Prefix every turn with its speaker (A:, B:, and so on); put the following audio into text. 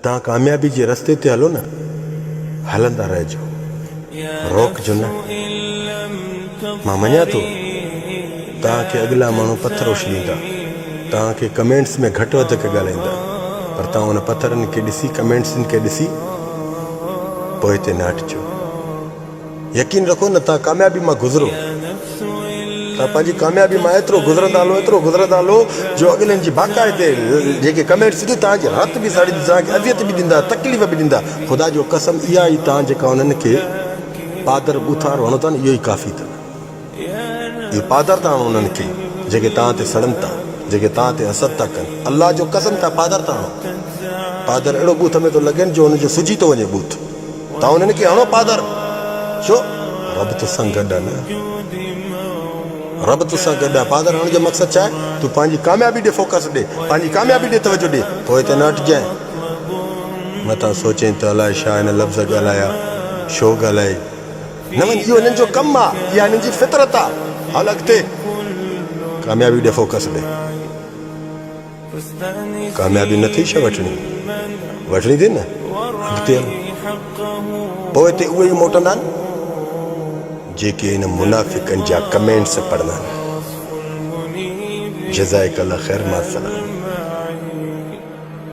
A: तव्हां कामयाबी जे रस्ते ते हलो न, हलंदा रहिजो, रोकजो न। मां मञा थो तव्हांखे अॻिला माण्हू पथर उछलींदा, तव्हांखे कमेंट्स में घटि वधि ॻाल्हाईंदा, पर तव्हां उन पथरनि खे ॾिसी, कमेंट्सनि खे ॾिसी पोइ हिते न हटिजो। यकीन रखो न, तव्हां कामयाबी मां गुज़रो, तव्हां पंहिंजी कामयाबी मां एतिरो गुज़रंदा हलो जो अॻिलनि जी बाक़ाइदे जेके कमेंट्स ॾियो तव्हांजे हथ बि साड़ी तव्हांखे अज़ियत बि ॾींदा, तकलीफ़ बि ॾींदा। ख़ुदा जो कसम इहा ई तव्हां जेका उन्हनि खे पादर ॿुथार वणो था न, इहो ई काफ़ी अथव। इहो पादर था हणो उन्हनि खे जेके तव्हां ते सड़नि था, जेके तव्हां ते हसद था कनि। अलाह जो कसम था पादर था हणो, पादर अहिड़ो बूथ में थो लॻेनि जो हुनजो सुजी थो वञे बूथ। तव्हां उन्हनि खे हणो पादर, छो? रब तोसां गॾु आहे न, रब तोसां गॾु आहे। पादर हणण जो मक़सदु छा आहे? तूं पंहिंजी कामयाबी ॾे फोकस ॾे, पंहिंजी कामयाबी ॾे तवजो ॾे, पोइ हिते न हटिजांइ। मथां सोचें त अलाए छा हिन लफ़्ज़ ॻाल्हाया, छो ॻाल्हाए। न वञ, इहो हिननि जो कमु आहे, इहा हिननि जी फितरत आहे। हल अॻिते, कामयाबी ॾे फोकस ॾे। कामयाबी नथी छा वठणी थी न, अॻिते हल। पोइ हिते उहे ई मोटंदा आहिनि जेके हिन मुनाफ़िकनि जा कमेंट्स पढ़ंदा आहिनि। जज़ाकल्लाह ख़ैर, मां सलाम।